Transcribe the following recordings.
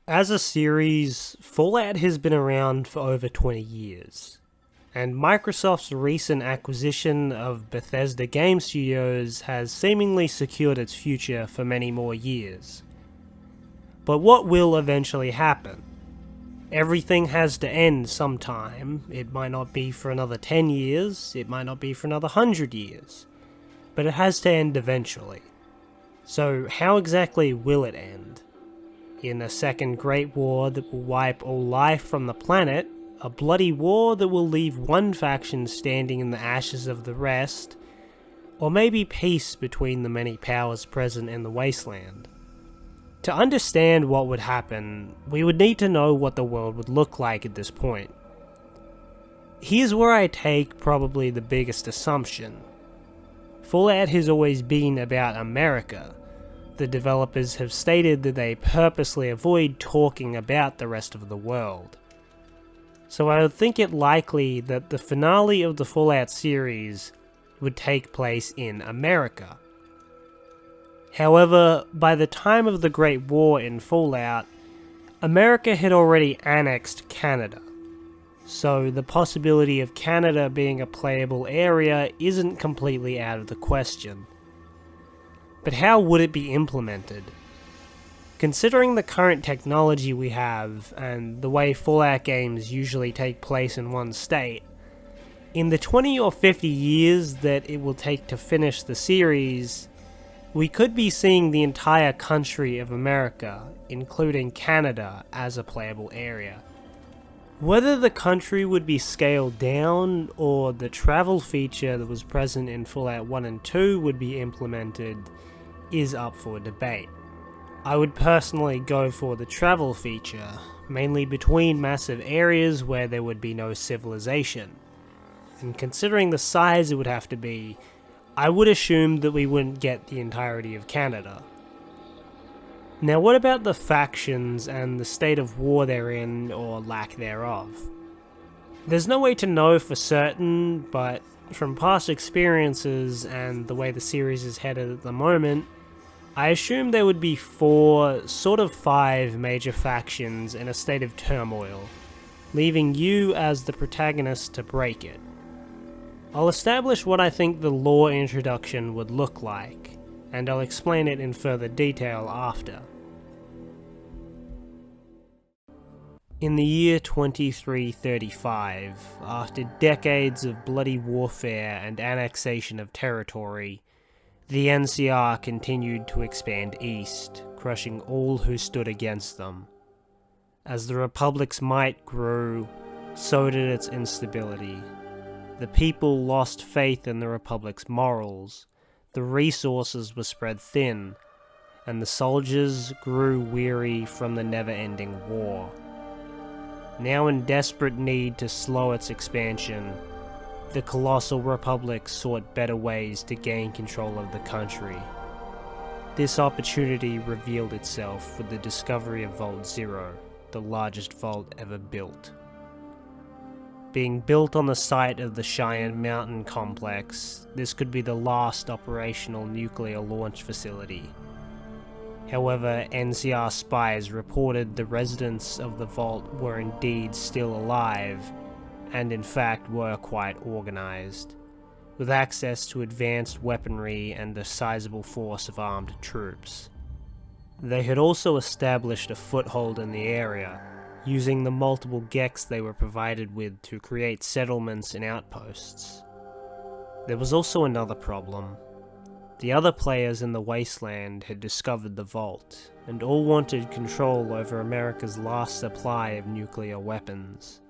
As a series, Fallout has been around for over 20 years, and Microsoft's recent acquisition of Bethesda Game Studios has seemingly secured its future for many more years. But what will eventually happen? Everything has to end sometime. It might not be for another 10 years, it might not be for another 100 years, but it has to end eventually. So how exactly will it end? In a second Great War that will wipe all life from the planet, a bloody war that will leave one faction standing in the ashes of the rest, or maybe peace between the many powers present in the wasteland. To understand what would happen, we would need to know what the world would look like at this point. Here's where I take probably the biggest assumption. Fallout has always been about America. The developers have stated that they purposely avoid talking about the rest of the world. So I would think it likely that the finale of the Fallout series would take place in America. However, by the time of the Great War in Fallout, America had already annexed Canada. So the possibility of Canada being a playable area isn't completely out of the question. But how would it be implemented? Considering the current technology we have, and the way Fallout games usually take place in one state, in the 20 or 50 years that it will take to finish the series, we could be seeing the entire country of America, including Canada, as a playable area. Whether the country would be scaled down, or the travel feature that was present in Fallout 1 and 2 would be implemented, is up for debate. I would personally go for the travel feature, mainly between massive areas where there would be no civilization. And considering the size it would have to be, I would assume that we wouldn't get the entirety of Canada. Now what about the factions and the state of war they're in, or lack thereof? There's no way to know for certain, but from past experiences and the way the series is headed at the moment, I assume there would be 4, sort of 5 major factions in a state of turmoil, leaving you as the protagonist to break it. I'll establish what I think the lore introduction would look like, and I'll explain it in further detail after. In the year 2335, after decades of bloody warfare and annexation of territory, the NCR continued to expand east, crushing all who stood against them. As the Republic's might grew, so did its instability. The people lost faith in the Republic's morals, the resources were spread thin, and the soldiers grew weary from the never-ending war. Now in desperate need to slow its expansion, the Colossal Republic sought better ways to gain control of the country. This opportunity revealed itself with the discovery of Vault Zero, the largest vault ever built. Being built on the site of the Cheyenne Mountain Complex, this could be the last operational nuclear launch facility. However, NCR spies reported the residents of the vault were indeed still alive, and in fact were quite organized, with access to advanced weaponry and a sizable force of armed troops. They had also established a foothold in the area, using the multiple Geks they were provided with to create settlements and outposts. There was also another problem. The other players in the wasteland had discovered the vault, and all wanted control over America's last supply of nuclear weapons.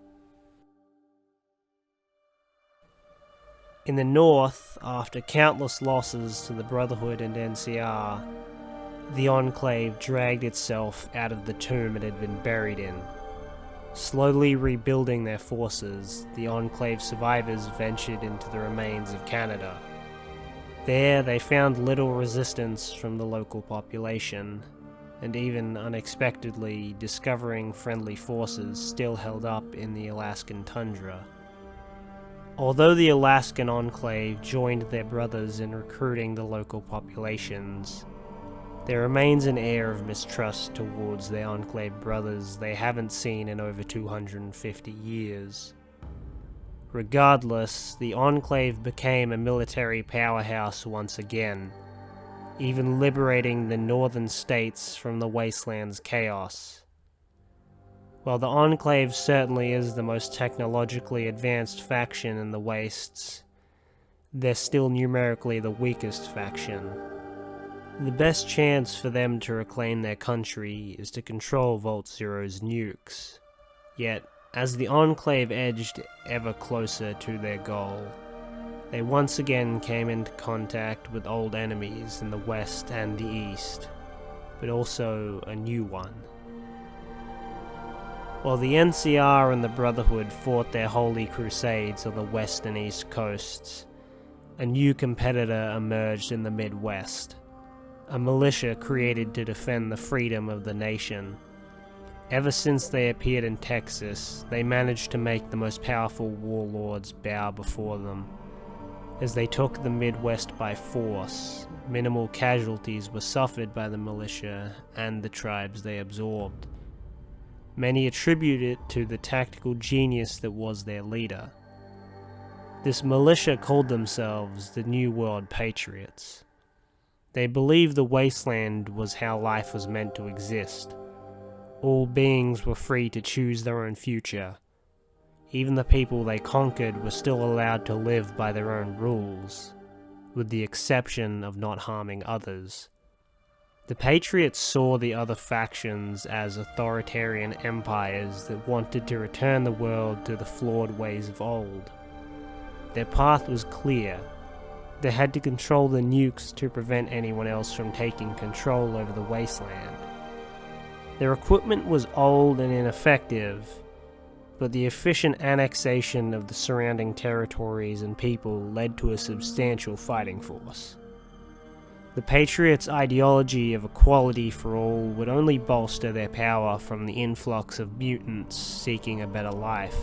In the north, after countless losses to the Brotherhood and NCR, the Enclave dragged itself out of the tomb it had been buried in. Slowly rebuilding their forces, the Enclave survivors ventured into the remains of Canada. There, they found little resistance from the local population, and even unexpectedly discovering friendly forces still held up in the Alaskan tundra. Although the Alaskan Enclave joined their brothers in recruiting the local populations, there remains an air of mistrust towards their Enclave brothers they haven't seen in over 250 years. Regardless, the Enclave became a military powerhouse once again, even liberating the northern states from the Wasteland's chaos. While the Enclave certainly is the most technologically advanced faction in the Wastes, they're still numerically the weakest faction. The best chance for them to reclaim their country is to control Vault Zero's nukes. Yet, as the Enclave edged ever closer to their goal, they once again came into contact with old enemies in the west and the east, but also a new one. While the NCR and the Brotherhood fought their holy crusades on the west and east coasts, a new competitor emerged in the Midwest, a militia created to defend the freedom of the nation. Ever since they appeared in Texas, they managed to make the most powerful warlords bow before them. As they took the Midwest by force, minimal casualties were suffered by the militia and the tribes they absorbed. Many attribute it to the tactical genius that was their leader. This militia called themselves the New World Patriots. They believed the wasteland was how life was meant to exist. All beings were free to choose their own future. Even the people they conquered were still allowed to live by their own rules, with the exception of not harming others. The Patriots saw the other factions as authoritarian empires that wanted to return the world to the flawed ways of old. Their path was clear. They had to control the nukes to prevent anyone else from taking control over the wasteland. Their equipment was old and ineffective, but the efficient annexation of the surrounding territories and people led to a substantial fighting force. The Patriots' ideology of equality for all would only bolster their power from the influx of mutants seeking a better life.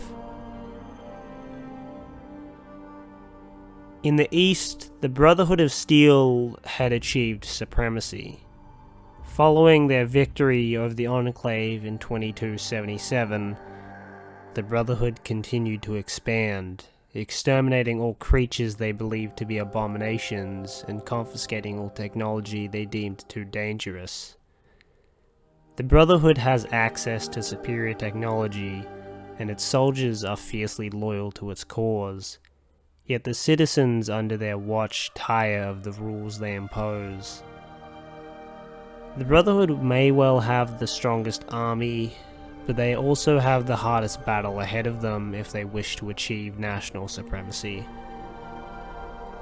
In the East, the Brotherhood of Steel had achieved supremacy. Following their victory over the Enclave in 2277, the Brotherhood continued to expand, exterminating all creatures they believed to be abominations and confiscating all technology they deemed too dangerous. The Brotherhood has access to superior technology, and its soldiers are fiercely loyal to its cause. Yet the citizens under their watch tire of the rules they impose. The Brotherhood may well have the strongest army, but they also have the hardest battle ahead of them if they wish to achieve national supremacy.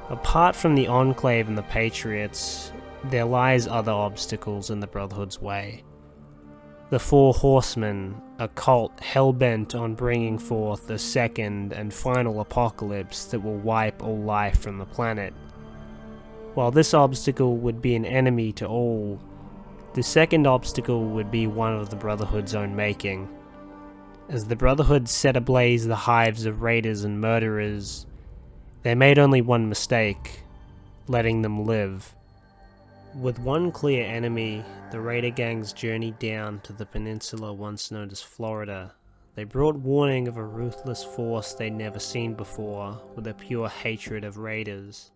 Apart from the Enclave and the Patriots, there lies other obstacles in the Brotherhood's way. The Four Horsemen, a cult hell-bent on bringing forth the second and final apocalypse that will wipe all life from the planet. While this obstacle would be an enemy to all, the second obstacle would be one of the Brotherhood's own making. As the Brotherhood set ablaze the hives of raiders and murderers, they made only one mistake: letting them live. With one clear enemy, the raider gangs journeyed down to the peninsula once known as Florida. They brought warning of a ruthless force they'd never seen before, with a pure hatred of raiders.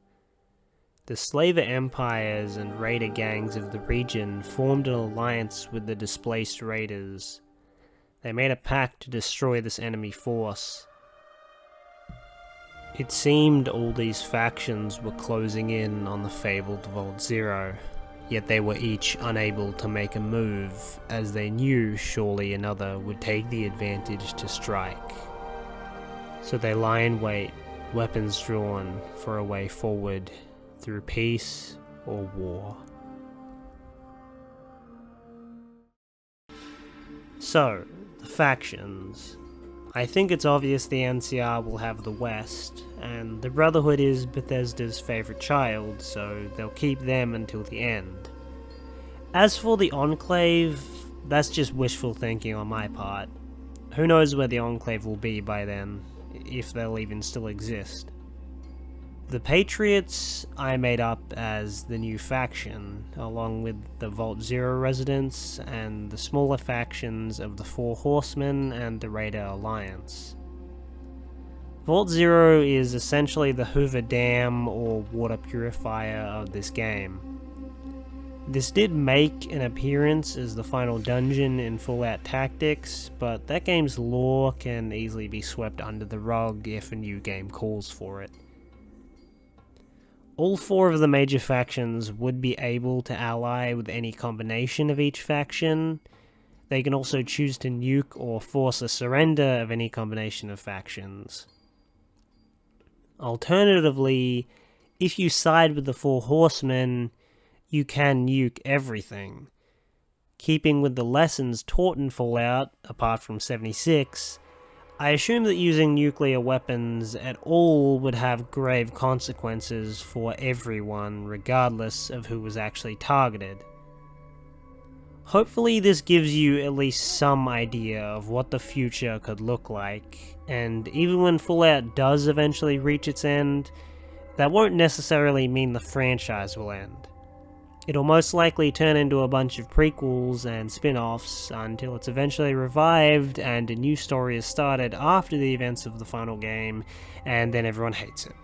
The slaver empires and raider gangs of the region formed an alliance with the displaced raiders. They made a pact to destroy this enemy force. It seemed all these factions were closing in on the fabled Vault Zero, yet they were each unable to make a move, as they knew surely another would take the advantage to strike. So they lie in wait, weapons drawn, for a way forward, through peace or war. So, the factions. I think it's obvious the NCR will have the West, and the Brotherhood is Bethesda's favourite child, so they'll keep them until the end. As for the Enclave, that's just wishful thinking on my part. Who knows where the Enclave will be by then, if they'll even still exist. The Patriots I made up as the new faction, along with the Vault Zero residents and the smaller factions of the Four Horsemen and the Raider Alliance. Vault Zero is essentially the Hoover Dam or water purifier of this game. This did make an appearance as the final dungeon in Fallout Tactics, but that game's lore can easily be swept under the rug if a new game calls for it. All four of the major factions would be able to ally with any combination of each faction. They can also choose to nuke or force a surrender of any combination of factions. Alternatively, if you side with the Four Horsemen, you can nuke everything. Keeping with the lessons taught in Fallout, apart from 76, I assume that using nuclear weapons at all would have grave consequences for everyone, regardless of who was actually targeted. Hopefully this gives you at least some idea of what the future could look like, and even when Fallout does eventually reach its end, that won't necessarily mean the franchise will end. It'll most likely turn into a bunch of prequels and spin-offs until it's eventually revived and a new story is started after the events of the final game, and then everyone hates it.